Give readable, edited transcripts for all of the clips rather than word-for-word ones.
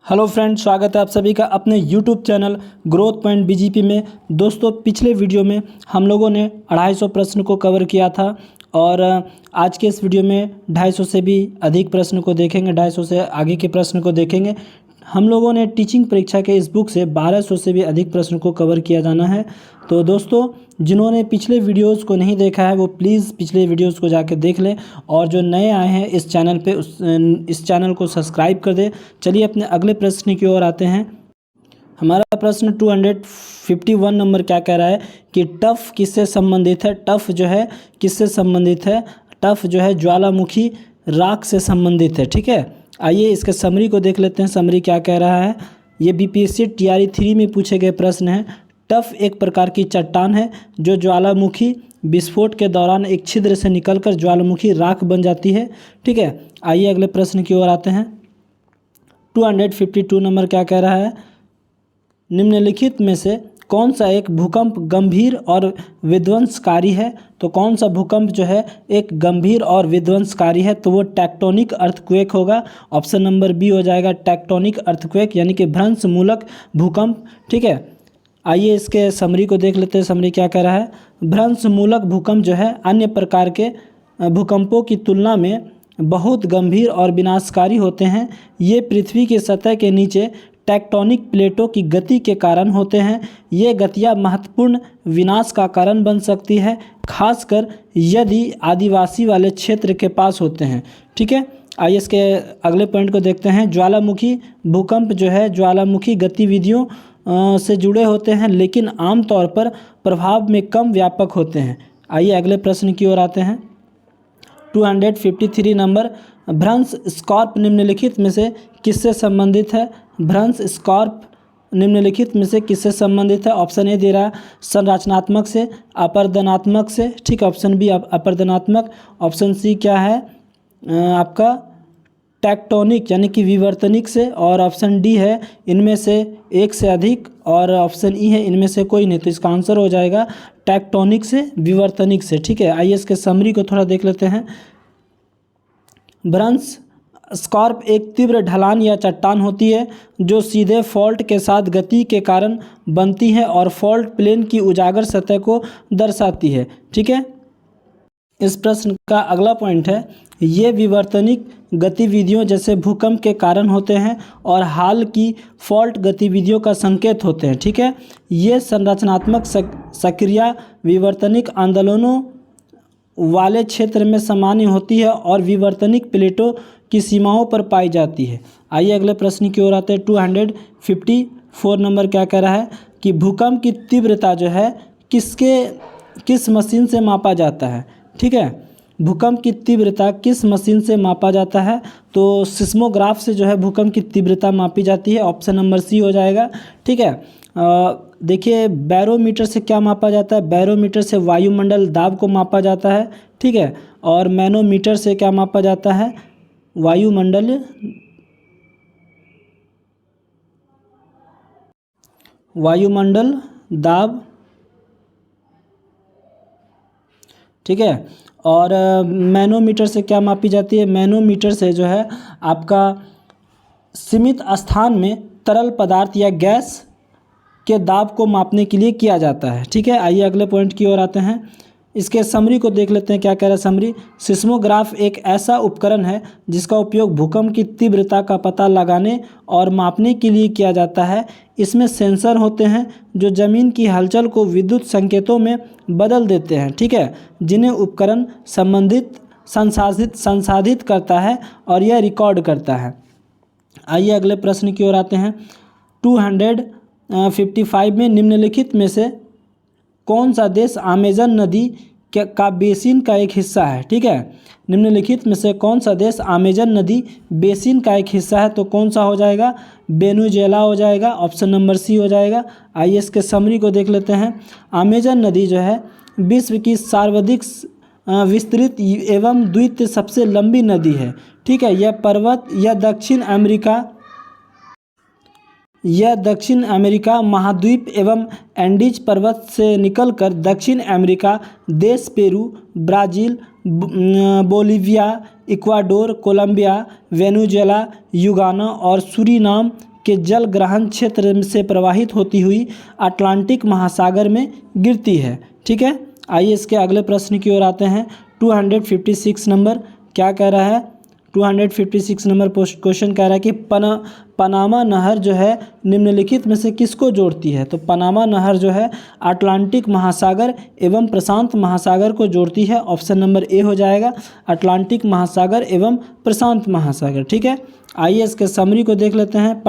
Hello friend, स्वागत है आप सभी का अपने YouTube channel growth point BGP में। दोस्तों, पिछले वीडियो में हम लोगों ने 250 प्रश्न को कवर किया था और आज के इस वीडियो में 250 से भी अधिक प्रश्न को देखेंगे, 250 से आगे के प्रश्न को देखेंगे। हम लोगों ने टीचिंग परीक्षा के इस बुक से 1200 से भी अधिक प्रश्न को कवर किया जाना है। तो दोस्तों, जिन्होंने पिछले वीडियोस को नहीं देखा है वो प्लीज़ पिछले वीडियोस को जाके देख लें, और जो नए आए हैं इस चैनल पे इस चैनल को सब्सक्राइब कर दें। चलिए अपने अगले प्रश्न की ओर आते हैं। हमारा प्रश्न 251 नंबर क्या कह रहा है कि टफ किससे संबंधित है। टफ जो है किससे संबंधित है? टफ जो है ज्वालामुखी राख से संबंधित है। ठीक है, आइए इसके समरी को देख लेते हैं। समरी क्या कह रहा है? ये बीपीएससी टीआरई 3 में पूछे गए प्रश्न है। टफ एक प्रकार की चट्टान है जो ज्वालामुखी विस्फोट के दौरान एक छिद्र से निकलकर ज्वालामुखी राख बन जाती है। ठीक है, आइए अगले प्रश्न की ओर आते हैं। 252 नंबर क्या कह रहा है? निम्नलिखित में से कौन सा एक भूकंप गंभीर और विध्वंसकारी है? तो कौन सा भूकंप जो है एक गंभीर और विध्वंसकारी है? तो वो टेक्टोनिक अर्थक्वेक होगा। ऑप्शन नंबर बी हो जाएगा, टेक्टोनिक अर्थक्वेक यानी कि भ्रंश मूलक भूकंप। ठीक है, आइए इसके समरी को देख लेते हैं। समरी क्या कह रहा है? भ्रंश मूलक भूकंप जो है अन्य प्रकार के भूकंपों की तुलना में बहुत गंभीर और विनाशकारी होते हैं। ये पृथ्वी की सतह के नीचे टेक्टोनिक प्लेटों की गति के कारण होते हैं। ये गतियाँ महत्वपूर्ण विनाश का कारण बन सकती है, खासकर यदि आदिवासी वाले क्षेत्र के पास होते हैं। ठीक है, आइए इसके अगले पॉइंट को देखते हैं। ज्वालामुखी भूकंप जो है ज्वालामुखी गतिविधियों से जुड़े होते हैं, लेकिन आमतौर पर प्रभाव में कम व्यापक होते हैं। आइए अगले प्रश्न की ओर आते हैं। 253 नंबर, भ्रंश स्कॉर्प निम्नलिखित में से किससे संबंधित है? भ्रंश स्कॉर्प निम्नलिखित में से किससे संबंधित है? ऑप्शन ए दे रहा है संरचनात्मक से, अपरदनात्मक से। ठीक, ऑप्शन बी अपरदनात्मक। ऑप्शन सी क्या है आपका? टेक्टोनिक यानी कि विवर्तनिक से। और ऑप्शन डी है इनमें से एक से अधिक, और ऑप्शन ई है इनमें से कोई नहीं। तो इसका आंसर हो जाएगा टेक्टोनिक से, विवर्तनिक से। ठीक है, आइए इसके समरी को थोड़ा देख लेते हैं। भ्रंश स्कॉर्प एक तीव्र ढलान या चट्टान होती है जो सीधे फॉल्ट के साथ गति के कारण बनती है और फॉल्ट प्लेन की उजागर सतह को दर्शाती है। ठीक है, इस प्रश्न का अगला पॉइंट है, ये विवर्तनिक गतिविधियों जैसे भूकंप के कारण होते हैं और हाल की फॉल्ट गतिविधियों का संकेत होते हैं। ठीक है, ये संरचनात्मक सक्रिया विवर्तनिक आंदोलनों वाले क्षेत्र में सामान्य होती है और विवर्तनिक प्लेटों की सीमाओं पर पाई जाती है। आइए अगले प्रश्न की ओर आते हैं। 254 नंबर क्या कह रहा है कि भूकंप की तीव्रता जो है किस मशीन से मापा जाता है? ठीक है, भूकंप की तीव्रता किस मशीन से मापा जाता है? तो सिस्मोग्राफ से जो है भूकंप की तीव्रता मापी जाती है। ऑप्शन नंबर सी हो जाएगा। ठीक है, देखिए बैरोमीटर से क्या मापा जाता है? बैरोमीटर से वायुमंडल दाब को मापा जाता है। ठीक है, और मैनोमीटर से क्या मापा जाता है? वायुमंडल दाब। ठीक है, और मैनोमीटर से क्या मापी जाती है? मैनोमीटर से जो है आपका सीमित स्थान में तरल पदार्थ या गैस के दाब को मापने के लिए किया जाता है। ठीक है, आइए अगले पॉइंट की ओर आते हैं। इसके समरी को देख लेते हैं। क्या कह रहा है समरी? सिस्मोग्राफ एक ऐसा उपकरण है जिसका उपयोग भूकंप की तीव्रता का पता लगाने और मापने के लिए किया जाता है। इसमें सेंसर होते हैं जो ज़मीन की हलचल को विद्युत संकेतों में बदल देते हैं। ठीक है, जिन्हें उपकरण संसाधित करता है और यह रिकॉर्ड करता है। आइए अगले प्रश्न की ओर आते हैं। 255 में निम्नलिखित में से कौन सा देश अमेजन नदी का बेसिन का एक हिस्सा है? ठीक है, निम्नलिखित में से कौन सा देश अमेजन नदी बेसिन का एक हिस्सा है? तो कौन सा हो जाएगा? वेनेजुएला हो जाएगा। ऑप्शन नंबर सी हो जाएगा। आइए इसके समरी को देख लेते हैं। अमेजन नदी जो है विश्व की सर्वाधिक विस्तृत एवं द्वितीय सबसे लंबी नदी है। ठीक है, यह दक्षिण अमेरिका महाद्वीप एवं एंडीज पर्वत से निकलकर दक्षिण अमेरिका देश Peru, Brazil, Bolivia, Ecuador, Colombia, Venezuela, Guyana और सूरीनाम के जल ग्रहण क्षेत्र से प्रवाहित होती हुई अटलांटिक महासागर में गिरती है। ठीक है, आइए इसके अगले प्रश्न की ओर आते हैं। 256 नंबर क्या कह रहा है? 256 नंबर क्वेश्चन कह रहा है कि पनामा नहर जो है निम्नलिखित में से किसको जोड़ती है? तो पनामा नहर जो है अटलांटिक महासागर एवं प्रशांत महासागर को जोड़ती है। ऑप्शन नंबर ए हो जाएगा, अटलांटिक महासागर एवं प्रशांत महासागर। ठीक है, आइए इसके समरी को देख लेते हैं।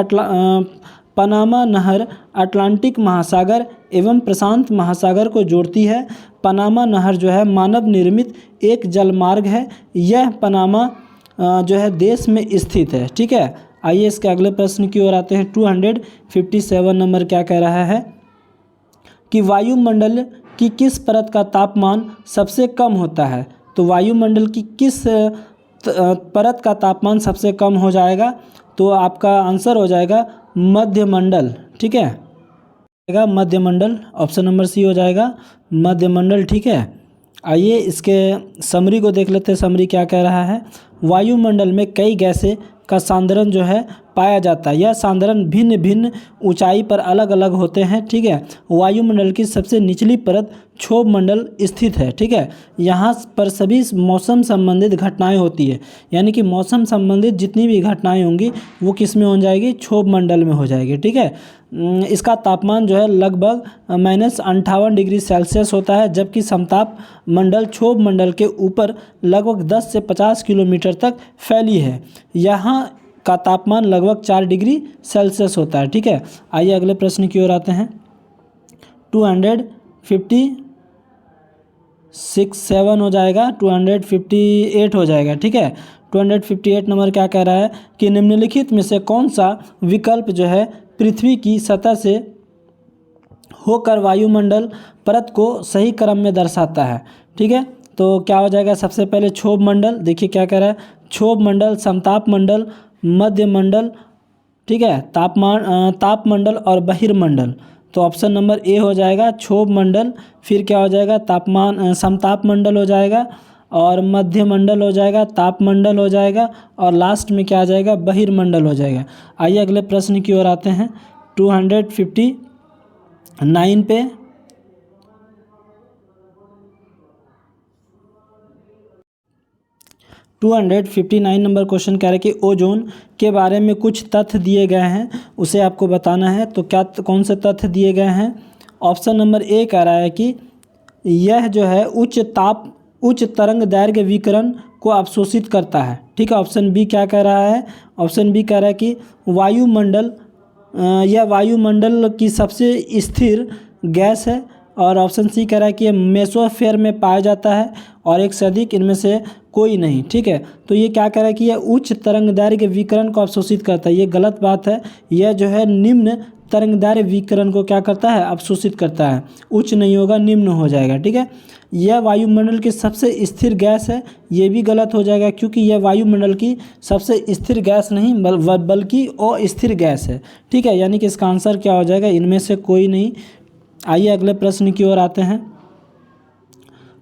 पनामा नहर अटलांटिक महासागर एवं प्रशांत महासागर को जोड़ती है। पनामा नहर जो है मानव निर्मित एक जलमार्ग है। यह पनामा जो है देश में स्थित है। ठीक है, आइए इसके अगले प्रश्न की ओर आते हैं। 257 नंबर क्या कह रहा है कि वायुमंडल की किस परत का तापमान सबसे कम होता है? तो वायुमंडल की किस परत का तापमान सबसे कम हो जाएगा? तो आपका आंसर हो जाएगा मध्यमंडल। ठीक है, मध्यमंडल, ऑप्शन नंबर सी हो जाएगा मध्यमंडल। ठीक है, आइए इसके समरी को देख लेते हैं। समरी क्या कह रहा है? वायुमंडल में कई गैसें का सांद्रण जो है पाया जाता है। यह सांद्रण भिन्न भिन्न ऊंचाई पर अलग अलग होते हैं। ठीक है, वायुमंडल की सबसे निचली परत क्षोभ मंडल स्थित है। ठीक है, यहाँ पर सभी मौसम संबंधित घटनाएं होती है, यानी कि मौसम संबंधित जितनी भी घटनाएं होंगी वो किस में हो जाएगी? क्षोभ मंडल में हो जाएगी। ठीक है, इसका तापमान जो है लगभग -58 डिग्री सेल्सियस होता है, जबकि समताप मंडल क्षोभ मंडल के ऊपर लगभग 10 से 50 किलोमीटर तक फैली है। यहाँ का तापमान लगभग 4 डिग्री सेल्सियस होता है। ठीक है, आइए अगले प्रश्न की ओर आते हैं। 257 हो जाएगा, 258 हो जाएगा। ठीक है, 258 नंबर क्या कह रहा है कि निम्नलिखित में से कौन सा विकल्प जो है पृथ्वी की सतह से होकर वायुमंडल परत को सही क्रम में दर्शाता है? ठीक है, तो क्या हो जाएगा? सबसे पहले क्षोभ मंडल, देखिए क्या कह रहा है, क्षोभ मंडल, समताप मंडल, मध्य मंडल, ठीक है, ताप मंडल और बहिर्मंडल। तो ऑप्शन नंबर ए हो जाएगा क्षोभ मंडल, फिर क्या हो जाएगा? समताप मंडल हो जाएगा, और मध्य मंडल हो जाएगा, ताप मंडल हो जाएगा, और लास्ट में क्या आ जाएगा? बहिर्मंडल हो जाएगा। आइए अगले प्रश्न की ओर आते हैं। 259 पे 259 नंबर क्वेश्चन कह रहे हैं कि ओजोन के बारे में कुछ तथ्य दिए गए हैं, उसे आपको बताना है। तो क्या कौन से तथ्य दिए गए हैं? ऑप्शन नंबर ए कह रहा है कि यह जो है उच्च तरंग दैर्घ्य विकिरण को अवशोषित करता है। ठीक है, ऑप्शन बी क्या कह रहा है? ऑप्शन बी कह रहा है कि यह वायुमंडल की सबसे स्थिर गैस है, और ऑप्शन सी कह रहा है कि यह मेसोस्फीयर में पाया जाता है और एक से अधिक इनमें से कोई नहीं। ठीक है, तो ये क्या कह रहा है कि यह उच्च तरंगदैर्घ्य विकिरण को अवशोषित करता है। ये गलत बात है, यह जो है निम्न तरंगदैर्घ्य विकिरण को क्या करता है? अवशोषित करता है। उच्च नहीं होगा, निम्न हो जाएगा। ठीक है, यह वायुमंडल की सबसे स्थिर गैस है, ये भी गलत हो जाएगा, क्योंकि यह वायुमंडल की सबसे स्थिर गैस नहीं बल्कि अस्थिर गैस है। ठीक है, यानी कि इसका आंसर क्या हो जाएगा? इनमें से कोई नहीं। आइए अगले प्रश्न की ओर आते हैं।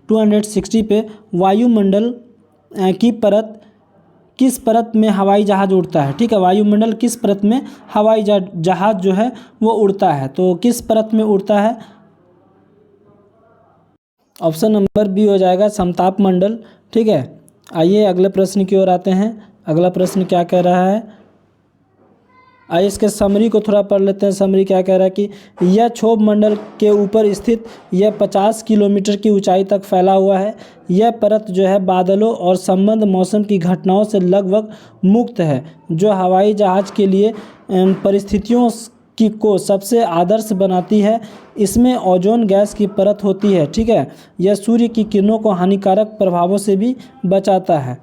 260 पे वायुमंडल की परत किस परत में हवाई जहाज़ उड़ता है? ठीक है, वायुमंडल किस परत में हवाई जहाज़ जो है वो उड़ता है? तो किस परत में उड़ता है? ऑप्शन नंबर बी हो जाएगा समताप मंडल। ठीक है, आइए अगले प्रश्न की ओर आते हैं। अगला प्रश्न क्या कह रहा है? आइए इसके समरी को थोड़ा पढ़ लेते हैं। समरी क्या कह रहा है कि यह क्षोभ मंडल के ऊपर स्थित यह 50 किलोमीटर की ऊंचाई तक फैला हुआ है। यह परत जो है बादलों और संबद्ध मौसम की घटनाओं से लगभग मुक्त है, जो हवाई जहाज़ के लिए परिस्थितियों को सबसे आदर्श बनाती है। इसमें ओजोन गैस की परत होती है। ठीक है, यह सूर्य की किरणों को हानिकारक प्रभावों से भी बचाता है।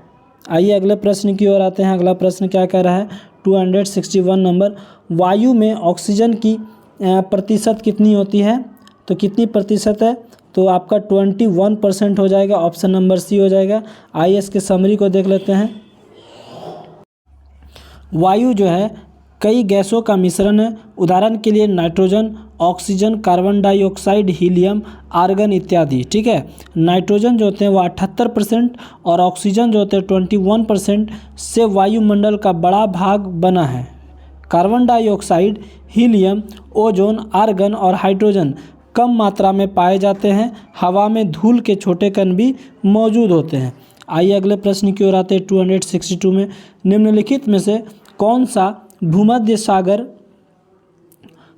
आइए अगले प्रश्न की ओर आते हैं। अगला प्रश्न क्या कह रहा है? 261 नंबर, वायु में ऑक्सीजन की प्रतिशत कितनी होती है? तो कितनी प्रतिशत है? तो आपका 21% हो जाएगा। ऑप्शन नंबर सी हो जाएगा। आइए इसके समरी को देख लेते हैं। वायु जो है कई गैसों का मिश्रण है। उदाहरण के लिए nitrogen, oxygen, carbon dioxide, helium, argon इत्यादि। ठीक है, नाइट्रोजन जो होते हैं वो 78% और ऑक्सीजन जो होते हैं 21% से वायुमंडल का बड़ा भाग बना है। Carbon dioxide, helium, ozone, argon और हाइड्रोजन कम मात्रा में पाए जाते हैं। हवा में धूल के छोटे कण भी मौजूद होते हैं। आइए अगले प्रश्न की ओर आते हैं 262 में। निम्नलिखित में से कौन सा भूमध्य सागर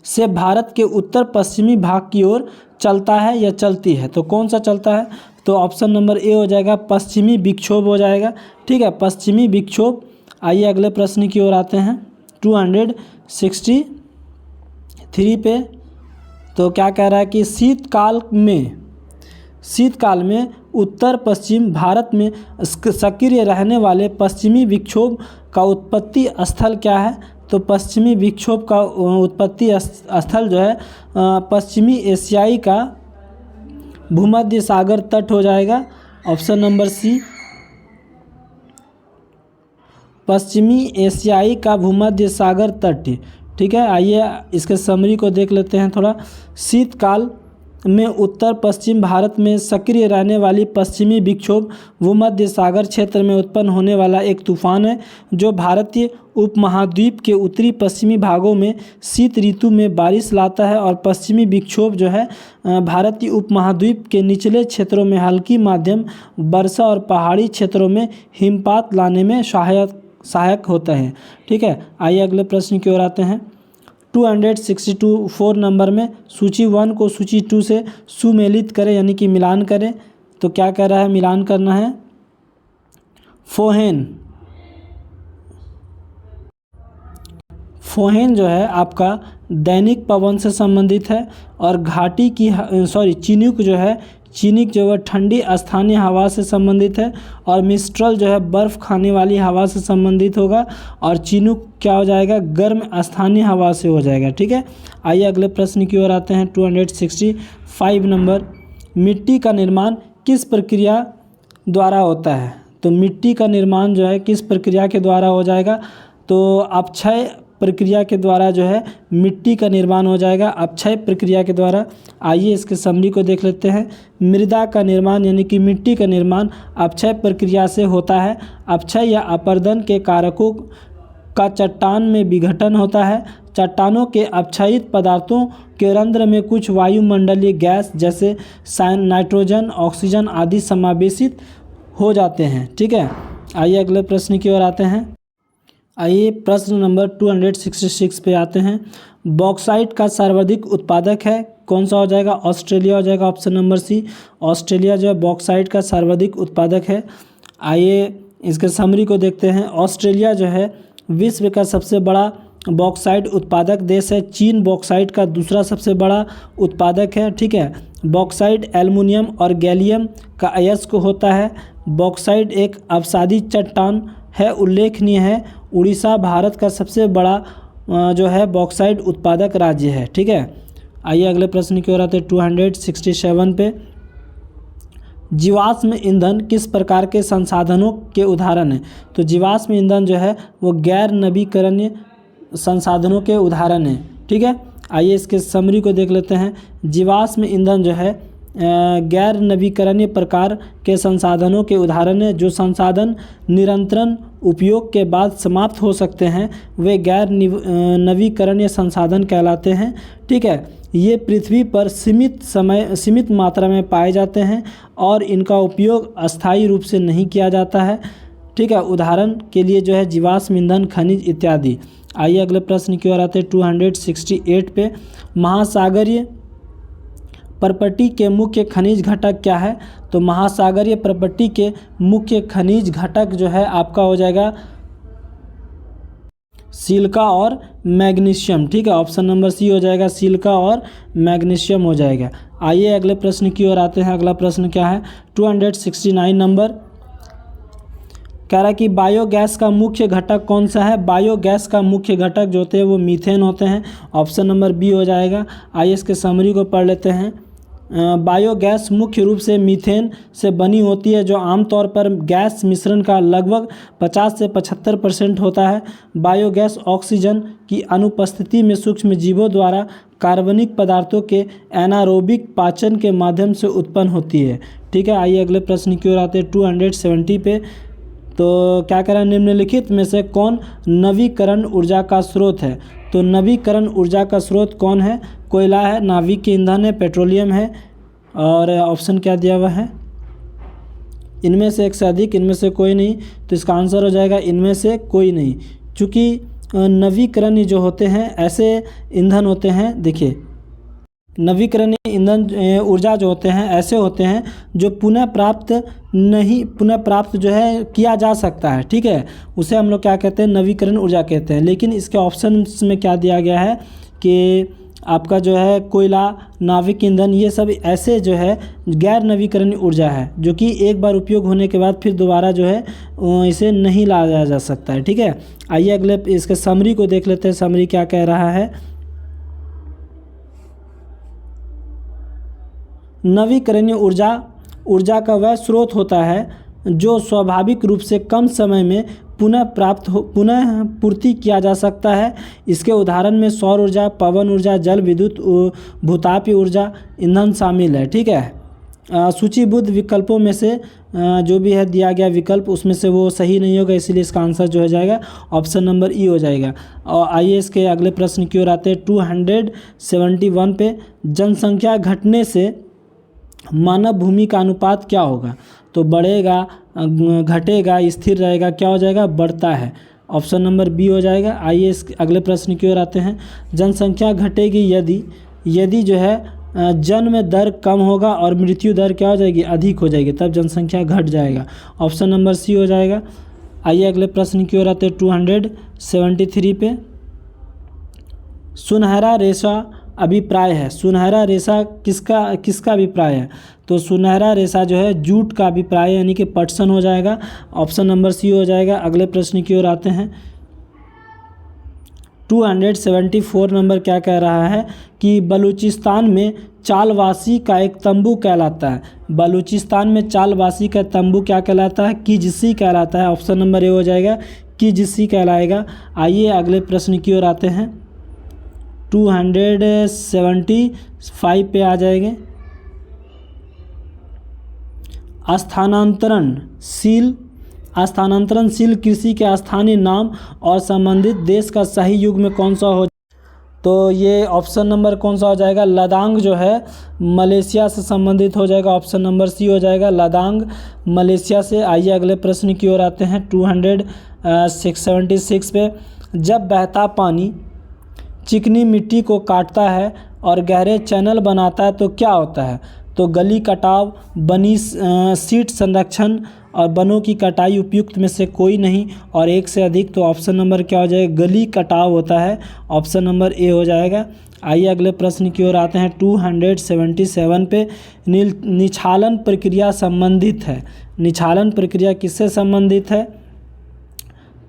से भारत के उत्तर पश्चिमी भाग की ओर चलता है या चलती है? तो कौन सा चलता है? तो ऑप्शन नंबर ए हो जाएगा, पश्चिमी विक्षोभ हो जाएगा। ठीक है, पश्चिमी विक्षोभ। आइए अगले प्रश्न की ओर आते हैं 263 पे। तो क्या कह रहा है कि शीतकाल में उत्तर पश्चिम भारत में सक्रिय रहने वाले पश्चिमी विक्षोभ का उत्पत्ति स्थल क्या है? तो पश्चिमी विक्षोभ का उत्पत्ति स्थल जो है पश्चिमी एशियाई का भूमध्य सागर तट हो जाएगा। ऑप्शन नंबर सी, पश्चिमी एशियाई का भूमध्य सागर तट। ठीक है, आइए इसके समरी को देख लेते हैं थोड़ा। शीतकाल में उत्तर पश्चिम भारत में सक्रिय रहने वाली पश्चिमी विक्षोभ भूमध्य सागर क्षेत्र में उत्पन्न होने वाला एक तूफान है जो भारतीय उपमहाद्वीप के उत्तरी पश्चिमी भागों में शीत ऋतु में बारिश लाता है। और पश्चिमी विक्षोभ जो है भारतीय उपमहाद्वीप के निचले क्षेत्रों में हल्की माध्यम वर्षा और पहाड़ी क्षेत्रों में हिमपात लाने में सहायक होता है। ठीक है, आइए अगले प्रश्न की ओर आते हैं 264 नंबर में। सूची 1 को सूची 2 से सुमेलित करें, यानी कि मिलान करें। तो क्या कह रहा है? मिलान करना है। फोहेन जो है आपका दैनिक पवन से संबंधित है। और घाटी की चिनुक जो है ठंडी स्थानीय हवा से संबंधित है। और मिस्ट्रल जो है बर्फ़ खाने वाली हवा से संबंधित होगा। और चिनुक क्या हो जाएगा? गर्म स्थानीय हवा से हो जाएगा। ठीक है, आइए अगले प्रश्न की ओर आते हैं 265 नंबर। मिट्टी का निर्माण किस प्रक्रिया द्वारा होता है? तो मिट्टी का निर्माण जो है किस प्रक्रिया के द्वारा हो जाएगा? तो अपक्षय प्रक्रिया के द्वारा जो है मिट्टी का निर्माण हो जाएगा, अपक्षय प्रक्रिया के द्वारा। आइए इसके समरी को देख लेते हैं। मृदा का निर्माण यानी कि मिट्टी का निर्माण अपक्षय प्रक्रिया से होता है। अपक्षय या अपरदन के कारकों का चट्टान में विघटन होता है। चट्टानों के अपक्षयित पदार्थों के रंध्र में कुछ वायुमंडलीय गैस जैसे नाइट्रोजन, ऑक्सीजन आदि समावेशित हो जाते हैं। ठीक है, आइए अगले प्रश्न की ओर आते हैं। आइए प्रश्न नंबर 266 पे आते हैं। बॉक्साइट का सर्वाधिक उत्पादक है, कौन सा हो जाएगा? ऑस्ट्रेलिया हो जाएगा। ऑप्शन नंबर सी, ऑस्ट्रेलिया जो है बॉक्साइट का सर्वाधिक उत्पादक है। आइए इसके समरी को देखते हैं। ऑस्ट्रेलिया जो है विश्व का सबसे बड़ा बॉक्साइट उत्पादक देश है। चीन बॉक्साइट का दूसरा सबसे बड़ा उत्पादक है। ठीक है, बॉक्साइट एल्युमिनियम और गैलियम का अयस्क होता है। बॉक्साइट एक अवसादी चट्टान है। उल्लेखनीय है उड़ीसा भारत का सबसे बड़ा जो है बॉक्साइट उत्पादक राज्य है। ठीक है, आइए अगले प्रश्न की ओर आते हैं 267 पे। जीवाश्म ईंधन किस प्रकार के संसाधनों के उदाहरण हैं? तो जीवाश्म ईंधन जो है वो गैर नवीकरणीय संसाधनों के उदाहरण हैं। ठीक है, आइए इसके समरी को देख लेते हैं। जीवाश्म ईंधन जो है गैर नवीकरणीय प्रकार के संसाधनों के उदाहरण है। जो संसाधन निरंतर उपयोग के बाद समाप्त हो सकते हैं वे गैर नवीकरणीय संसाधन कहलाते हैं। ठीक है, ये पृथ्वी पर सीमित मात्रा में पाए जाते हैं और इनका उपयोग अस्थायी रूप से नहीं किया जाता है। ठीक है, उदाहरण के लिए जो है जीवाश्म ईंधन, खनिज इत्यादि। आइए अगले प्रश्न की ओर आते हैं 268 पे। महासागरीय प्रपट्टी के मुख्य खनिज घटक क्या है? तो महासागरीय प्रपट्टी के मुख्य खनिज घटक जो है आपका हो जाएगा सिलिका और मैग्नीशियम। ठीक है, ऑप्शन नंबर सी हो जाएगा, सिलिका और मैग्नीशियम हो जाएगा। आइए अगले प्रश्न की ओर आते हैं। अगला प्रश्न क्या है 269 नंबर। कह रहा है कि बायोगैस का मुख्य घटक कौन सा है? बायोगैस का मुख्य घटक जो होते हैं वो मीथेन होते हैं। ऑप्शन नंबर बी हो जाएगा। आइए इसके समरी को पढ़ लेते हैं। बायोगैस मुख्य रूप से मीथेन से बनी होती है जो आमतौर पर गैस मिश्रण का लगभग 50 से 75% होता है। बायोगैस ऑक्सीजन की अनुपस्थिति में सूक्ष्म जीवों द्वारा कार्बनिक पदार्थों के एनारोबिक पाचन के माध्यम से उत्पन्न होती है। ठीक है, आइए अगले प्रश्न की ओर आते हैं 270 पे। तो क्या कह रहा है, निम्नलिखित में से कौन नवीकरण ऊर्जा का स्रोत है। तो नवीकरण ऊर्जा का स्रोत कौन है, कोयला है, नाविक ईंधन है, पेट्रोलियम है, और ऑप्शन क्या दिया हुआ है, इनमें से एक से अधिक, इनमें से कोई नहीं। तो इसका आंसर हो जाएगा इनमें से कोई नहीं, क्योंकि नवीकरणीय जो होते हैं ऐसे ईंधन होते हैं, देखिए नवीकरणीय ईंधन ऊर्जा जो होते हैं ऐसे होते हैं जो पुनः प्राप्त जो है किया जा सकता है, ठीक है, उसे हम लोग क्या कहते हैं, नवीकरण ऊर्जा कहते हैं। लेकिन इसके ऑप्शंस में क्या दिया गया है कि आपका जो है कोयला, नाविक ईंधन, ये सब ऐसे जो है गैर नवीकरणीय ऊर्जा है जो कि एक बार उपयोग होने के बाद फिर दोबारा जो है इसे नहीं लाया जा सकता है, ठीक है। आइए अगले इसके समरी को देख लेते हैं, समरी क्या कह रहा है। नवीकरणीय ऊर्जा का वह स्रोत होता है जो स्वाभाविक रूप से कम समय में पुनः पूर्ति किया जा सकता है। इसके उदाहरण में सौर ऊर्जा, पवन ऊर्जा, जल विद्युत, भूतापीय ऊर्जा, ईंधन शामिल है, ठीक है। सूचीबद्ध विकल्पों में से जो भी है दिया गया विकल्प उसमें से वो सही नहीं होगा, इसीलिए इसका आंसर जो हो जाएगा ऑप्शन नंबर ई हो जाएगा। और आइए इसके अगले प्रश्न की ओर आते हैं। 271 पे जनसंख्या घटने से मानव भूमि का अनुपात क्या होगा। तो बढ़ेगा, घटेगा, स्थिर रहेगा, क्या हो जाएगा, बढ़ता है, ऑप्शन नंबर बी हो जाएगा। आइए इस अगले प्रश्न की ओर आते हैं। जनसंख्या घटेगी यदि जो है जन्म दर कम होगा और मृत्यु दर क्या हो जाएगी, अधिक हो जाएगी, तब जनसंख्या घट जाएगा, ऑप्शन नंबर सी हो जाएगा। आइए अगले प्रश्न की ओर आते हैं। 273 पे सुनहरा रेशा अभिप्राय है। सुनहरा रेशा किसका अभिप्राय है। तो सुनहरा रेशा जो है जूट का अभिप्राय यानी कि पटसन हो जाएगा, ऑप्शन नंबर सी हो जाएगा। अगले प्रश्न की ओर आते हैं। 274 नंबर क्या कह रहा है कि बलूचिस्तान में चालवासी का एक तंबू कहलाता है। बलूचिस्तान में चालवासी का तंबू क्या कहलाता है, कीजिसी कहलाता है, ऑप्शन नंबर ए हो जाएगा, कीजिसी कहलाएगा। आइए अगले प्रश्न की ओर आते हैं। 275 पे आ जाएंगे। स्थानांतरणशील कृषि के स्थानीय नाम और संबंधित देश का सही युग्म में कौन सा हो। तो ये ऑप्शन नंबर कौन सा हो जाएगा, लदांग जो है मलेशिया से संबंधित हो जाएगा, ऑप्शन नंबर सी हो जाएगा, लदांग मलेशिया से। आइए अगले प्रश्न की ओर आते हैं। 276 पे जब बहता पानी चिकनी मिट्टी को काटता है और गहरे चैनल बनाता है तो क्या होता है। तो गली कटाव, बनी सीट संरक्षण और बनों की कटाई उपयुक्त में से कोई नहीं और एक से अधिक। तो ऑप्शन नंबर क्या हो जाएगा, गली कटाव होता है, ऑप्शन नंबर ए हो जाएगा। आइए अगले प्रश्न की ओर आते हैं। 277 पे निछालन प्रक्रिया संबंधित है। निछालन प्रक्रिया किससे संबंधित है।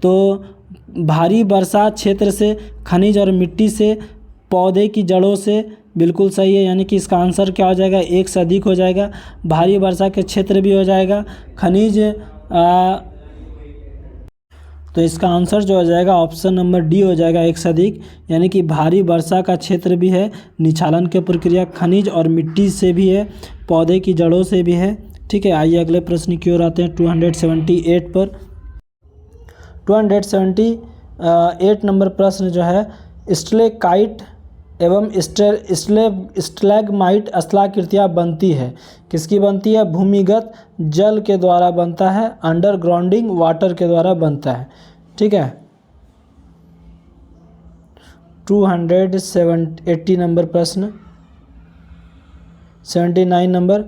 तो भारी वर्षा क्षेत्र से, खनिज और मिट्टी से, पौधे की जड़ों से, बिल्कुल सही है, यानी कि इसका आंसर क्या हो जाएगा, एक से अधिक हो जाएगा। भारी वर्षा के क्षेत्र भी हो जाएगा, खनिज तो इसका आंसर जो हो जाएगा ऑप्शन नंबर डी हो जाएगा, एक से अधिक, यानी कि भारी वर्षा का क्षेत्र भी है, निछालन की प्रक्रिया खनिज और मिट्टी से भी है, पौधे की जड़ों से भी है, ठीक है। आइए अगले प्रश्न की ओर आते हैं। 278 पर 278 नंबर प्रश्न जो है, स्टेलेकाइट एवं स्टैलेग्माइट स्थलाकृतियाँ बनती है, किसकी बनती है, भूमिगत जल के द्वारा बनता है, अंडरग्राउंडिंग वाटर के द्वारा बनता है, ठीक है। 280 नंबर प्रश्न। 79 नंबर,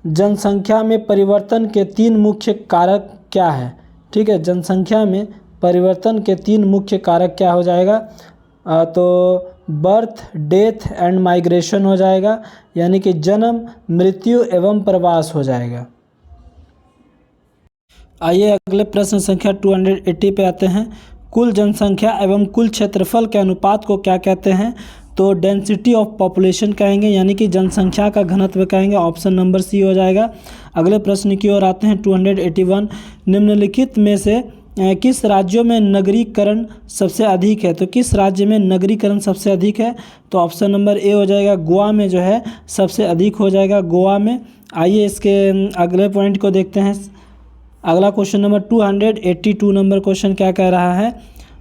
जनसंख्या में परिवर्तन के 3 मुख्य कारक क्या है, ठीक है। जनसंख्या में परिवर्तन के 3 मुख्य कारक क्या हो जाएगा, तो बर्थ, डेथ एंड माइग्रेशन हो जाएगा, यानी कि जन्म, मृत्यु एवं प्रवास हो जाएगा। आइए अगले प्रश्न संख्या 280 पे आते हैं। कुल जनसंख्या एवं कुल क्षेत्रफल के अनुपात को क्या कहते हैं। तो डेंसिटी ऑफ पॉपुलेशन कहेंगे, यानी कि जनसंख्या का घनत्व कहेंगे, ऑप्शन नंबर सी हो जाएगा। अगले प्रश्न की ओर आते हैं। 281, निम्नलिखित में से किस राज्यों में नगरीकरण सबसे अधिक है। तो किस राज्य में नगरीकरण सबसे अधिक है। तो ऑप्शन नंबर ए हो जाएगा, गोवा में जो है सबसे अधिक हो जाएगा, गोवा में। आइए इसके अगले पॉइंट को देखते हैं। अगला क्वेश्चन नंबर 282 नंबर क्वेश्चन क्या कह रहा है,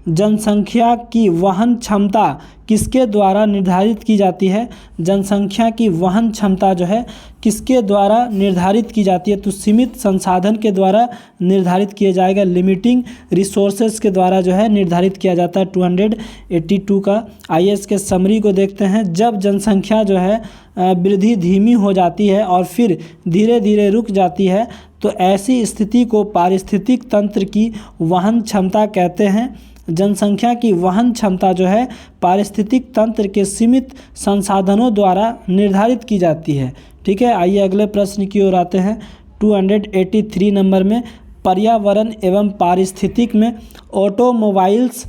जनसंख्या की वहन क्षमता किसके द्वारा निर्धारित की जाती है। जनसंख्या की वहन क्षमता जो है किसके द्वारा निर्धारित की जाती है, तो सीमित संसाधन के द्वारा निर्धारित किया जाएगा, लिमिटिंग रिसोर्सेज के द्वारा जो है निर्धारित किया जाता है 282 का। आइए इसके समरी को देखते हैं। जब जनसंख्या जो है वृद्धि धीमी हो जाती है और फिर धीरे धीरे रुक जाती है तो ऐसी स्थिति को पारिस्थितिक तंत्र की वहन क्षमता कहते हैं। जनसंख्या की वहन क्षमता जो है पारिस्थितिक तंत्र के सीमित संसाधनों द्वारा निर्धारित की जाती है। ठीक है, आइए अगले प्रश्न की ओर आते हैं। 283 नंबर में पर्यावरण एवं पारिस्थितिक में ऑटोमोबाइल्स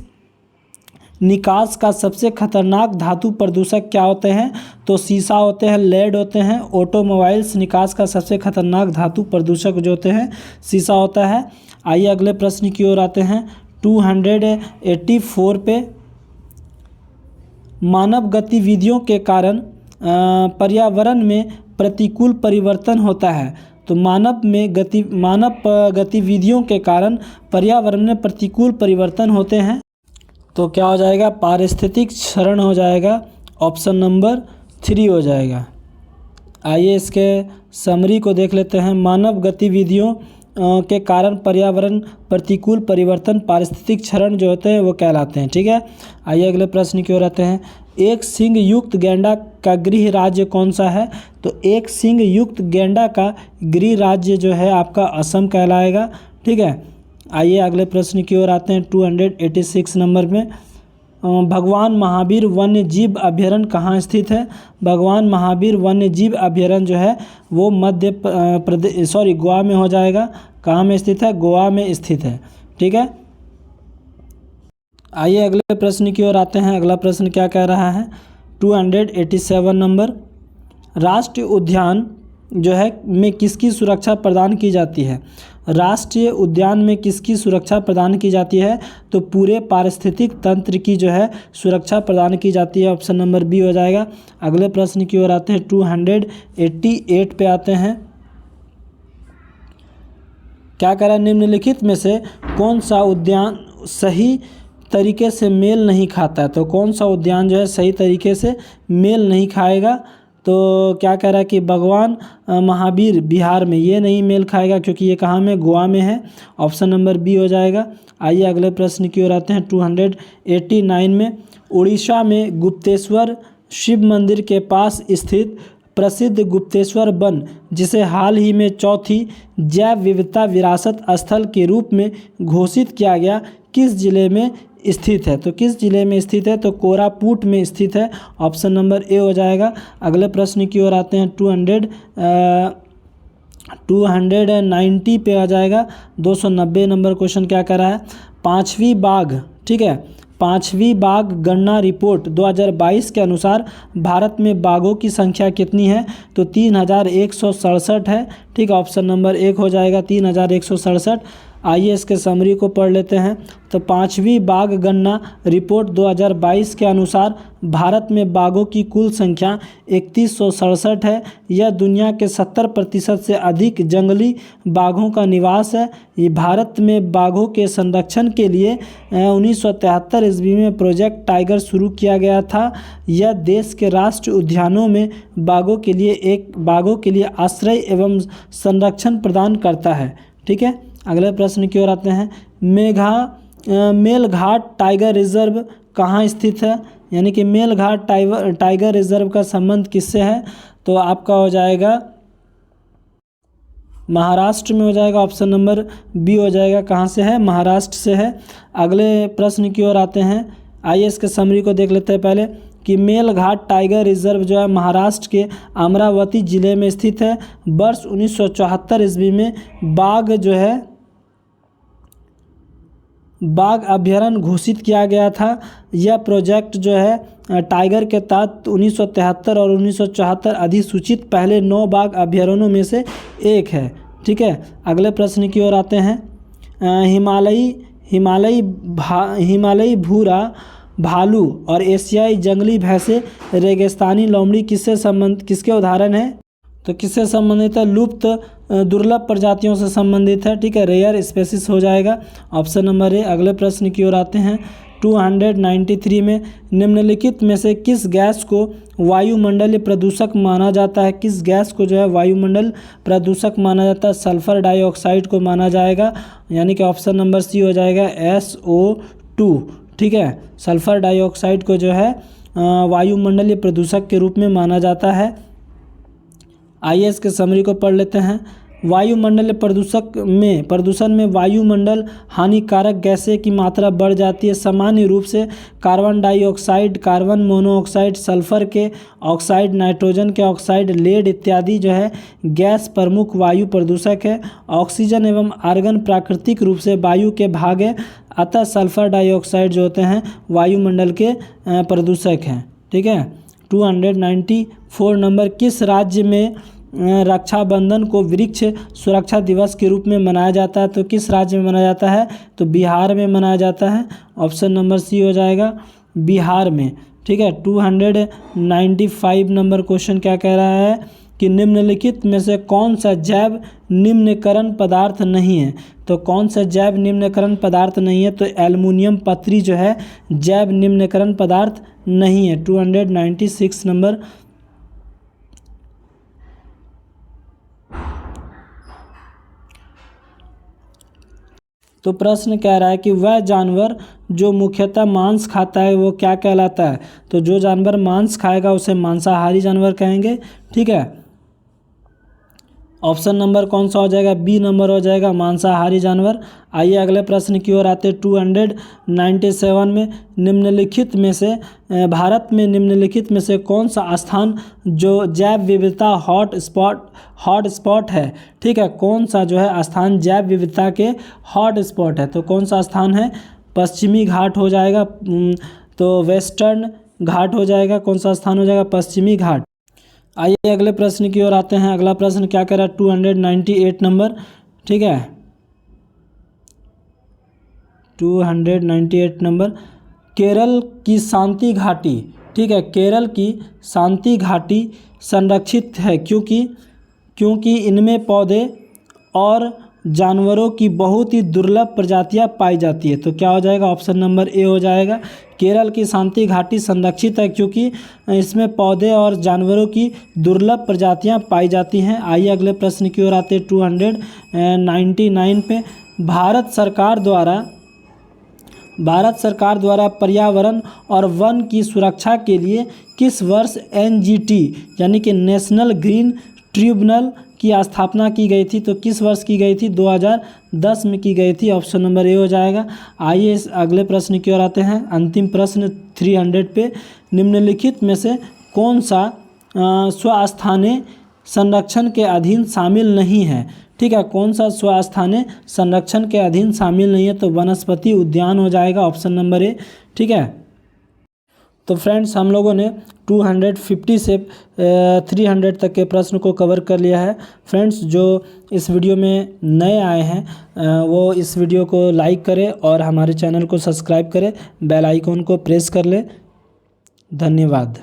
निकास का सबसे खतरनाक धातु प्रदूषक क्या होते हैं, तो सीसा होते हैं, लेड होते हैं। ऑटोमोबाइल्स निकास का सबसे खतरनाक धातु प्रदूषक जो होते हैं सीसा होता है। आइए अगले प्रश्न की ओर आते हैं। 284 पे मानव गतिविधियों के कारण पर्यावरण में प्रतिकूल परिवर्तन होता है। तो मानव गतिविधियों के कारण पर्यावरण में प्रतिकूल परिवर्तन होते हैं, तो क्या हो जाएगा, पारिस्थितिक क्षरण हो जाएगा, ऑप्शन नंबर 3 हो जाएगा। आइए इसके समरी को देख लेते हैं। मानव गतिविधियों के कारण पर्यावरण प्रतिकूल परिवर्तन पारिस्थितिक क्षरण जो होते हैं वो कहलाते हैं। ठीक है, आइए अगले प्रश्न की ओर आते हैं। एक सींग युक्त गैंडा का गृह राज्य कौन सा है, तो एक सींग युक्त गैंडा का गृह राज्य जो है आपका असम कहलाएगा। ठीक है, आइए अगले प्रश्न की ओर आते हैं। 286 नंबर में भगवान महावीर वन्य जीव अभयारण्य कहाँ स्थित है। भगवान महावीर वन्य जीव अभयारण्य जो है वो गोवा में हो जाएगा। कहाँ में स्थित है, गोवा में स्थित है। ठीक है, आइए अगले प्रश्न की ओर आते हैं। अगला प्रश्न क्या कह रहा है, 287 नंबर, राष्ट्रीय उद्यान जो है में किसकी सुरक्षा प्रदान की जाती है। राष्ट्रीय उद्यान में किसकी सुरक्षा प्रदान की जाती है, तो पूरे पारिस्थितिक तंत्र की जो है सुरक्षा प्रदान की जाती है, ऑप्शन नंबर बी हो जाएगा। अगले प्रश्न की ओर आते हैं। 288 पे आते हैं। क्या कह रहा है, निम्नलिखित में से कौन सा उद्यान सही तरीके से मेल नहीं खाता है, तो कौन सा उद्यान जो है सही तरीके से मेल नहीं खाएगा, तो क्या कह रहा है कि भगवान महावीर बिहार में ये नहीं मेल खाएगा क्योंकि ये कहाँ में, गोवा में है, ऑप्शन नंबर बी हो जाएगा। आइए अगले प्रश्न की ओर आते हैं। 289 में उड़ीसा में गुप्तेश्वर शिव मंदिर के पास स्थित प्रसिद्ध गुप्तेश्वर वन, जिसे हाल ही में चौथी जैव विविधता विरासत स्थल के रूप में घोषित किया गया, किस जिले में स्थित है, तो किस जिले में स्थित है, तो कोरापुट में स्थित है, ऑप्शन नंबर ए हो जाएगा। अगले प्रश्न की ओर आते हैं। 290 पे आ जाएगा। 290 नंबर क्वेश्चन क्या कर रहा है, पाँचवीं बाघ, ठीक है, पाँचवीं बाघ गणना रिपोर्ट 2022 के अनुसार भारत में बाघों की संख्या कितनी है, तो 3167 है। ठीक, ऑप्शन नंबर 1 हो जाएगा, 3167। आइए इसके समरी को पढ़ लेते हैं। तो पाँचवीं बाघ गणना रिपोर्ट 2022 के अनुसार भारत में बाघों की कुल संख्या 3167 है। यह दुनिया के 70% से अधिक जंगली बाघों का निवास है। ये भारत में बाघों के संरक्षण के लिए 1973 ईस्वी में प्रोजेक्ट टाइगर शुरू किया गया था। यह देश के राष्ट्रीय उद्यानों में बाघों के लिए आश्रय एवं संरक्षण प्रदान करता है। ठीक है, अगले प्रश्न की ओर आते हैं। मेलघाट टाइगर रिजर्व कहाँ स्थित है, यानी कि मेलघाट टाइगर रिजर्व का संबंध किससे है, तो आपका हो जाएगा महाराष्ट्र में हो जाएगा, ऑप्शन नंबर बी हो जाएगा। कहाँ से है, महाराष्ट्र से है। अगले प्रश्न की ओर आते हैं। आइए इसके समरी को देख लेते हैं पहले कि मेलघाट टाइगर रिजर्व जो है महाराष्ट्र के अमरावती जिले में स्थित है। वर्ष 1974 ईस्वी में बाघ अभयारण्य घोषित किया गया था। यह प्रोजेक्ट जो है टाइगर के तहत 1973 और 1974 अधिसूचित पहले 9 बाघ अभयारण्यों में से एक है। ठीक है, अगले प्रश्न की ओर आते हैं। हिमालयी भूरा भालू और एशियाई जंगली भैंसे रेगिस्तानी लोमड़ी किसके उदाहरण है, तो किससे संबंधित है? लुप्त दुर्लभ प्रजातियों से संबंधित है, ठीक है, रेयर स्पेसिस हो जाएगा ऑप्शन नंबर ए। अगले प्रश्न की ओर आते हैं 293 में निम्नलिखित में से किस गैस को वायुमंडलीय प्रदूषक माना जाता है? किस गैस को जो है वायुमंडल प्रदूषक माना जाता है? सल्फर डाइऑक्साइड को माना जाएगा, यानी कि ऑप्शन नंबर सी हो जाएगा SO2, ठीक है। सल्फर डाइऑक्साइड को जो है वायुमंडलीय प्रदूषक के रूप में माना जाता है। आइए इसके समरी को पढ़ लेते हैं। वायुमंडलीय प्रदूषण में वायुमंडल हानिकारक गैसें की मात्रा बढ़ जाती है। सामान्य रूप से carbon dioxide, carbon monoxide, sulphur के ऑक्साइड, नाइट्रोजन के ऑक्साइड, लेड इत्यादि जो है गैस प्रमुख वायु प्रदूषक है। ऑक्सीजन एवं आर्गन प्राकृतिक रूप से वायु के भाग है, अतः सल्फर डाइऑक्साइड जो होते हैं वायुमंडल के प्रदूषक हैं, ठीक है। 294 नंबर, किस राज्य में रक्षाबंधन को वृक्ष सुरक्षा दिवस के रूप में मनाया जाता है? तो किस राज्य में मनाया जाता है? तो बिहार में मनाया जाता है, ऑप्शन नंबर सी हो जाएगा बिहार में, ठीक है। 295 नंबर क्वेश्चन क्या कह रहा है कि निम्नलिखित में से कौन सा जैव निम्नीकरण पदार्थ नहीं है? तो कौन सा जैव निम्नीकरण पदार्थ नहीं है? तो एल्युमिनियम पत्री जो है जैव निम्नीकरण पदार्थ नहीं है। 296 नंबर, तो प्रश्न कह रहा है कि वह जानवर जो मुख्यतः मांस खाता है वो क्या कहलाता है? तो जो जानवर मांस खाएगा उसे मांसाहारी जानवर कहेंगे, ठीक है। ऑप्शन नंबर कौन सा हो जाएगा? बी नंबर हो जाएगा, मांसाहारी जानवर। आइए अगले प्रश्न की ओर आते 297 में निम्नलिखित में से भारत में निम्नलिखित में से कौन सा स्थान जो जैव विविधता हॉट स्पॉट है? ठीक है, कौन सा जो है स्थान जैव विविधता के हॉट स्पॉट है? तो कौन सा स्थान है? पश्चिमी घाट हो जाएगा, तो वेस्टर्न घाट हो जाएगा। कौन सा स्थान हो जाएगा? पश्चिमी घाट। आइए अगले प्रश्न की ओर आते हैं। अगला प्रश्न क्या कह रहा है? 298 नंबर, ठीक है, 298 नंबर, केरल की शांति घाटी, ठीक है, केरल की शांति घाटी संरक्षित है क्योंकि इनमें पौधे और जानवरों की बहुत ही दुर्लभ प्रजातियां पाई जाती है। तो क्या हो जाएगा? ऑप्शन नंबर ए हो जाएगा, केरल की शांति घाटी संरक्षित है क्योंकि इसमें पौधे और जानवरों की दुर्लभ प्रजातियां पाई जाती हैं। आइए अगले प्रश्न की ओर आते 299 पे भारत सरकार द्वारा पर्यावरण और वन की सुरक्षा के लिए किस वर्ष NGT यानी कि नेशनल ग्रीन ट्रिब्यूनल की स्थापना की गई थी? तो किस वर्ष की गई थी? 2010 में की गई थी, ऑप्शन नंबर ए हो जाएगा। आइए इस अगले प्रश्न की ओर आते हैं, अंतिम प्रश्न 300 पे निम्नलिखित में से कौन सा स्वस्थानीय संरक्षण के अधीन शामिल नहीं है? ठीक है, कौन सा स्वस्थानीय संरक्षण के अधीन शामिल नहीं है? तो वनस्पति उद्यान हो जाएगा, ऑप्शन नंबर ए, ठीक है। तो फ्रेंड्स हम लोगों ने 250 से 300 तक के प्रश्न को कवर कर लिया है। फ्रेंड्स जो इस वीडियो में नए आए हैं वो इस वीडियो को लाइक करें और हमारे चैनल को सब्सक्राइब करें, बेल आइकॉन को प्रेस कर लें। धन्यवाद।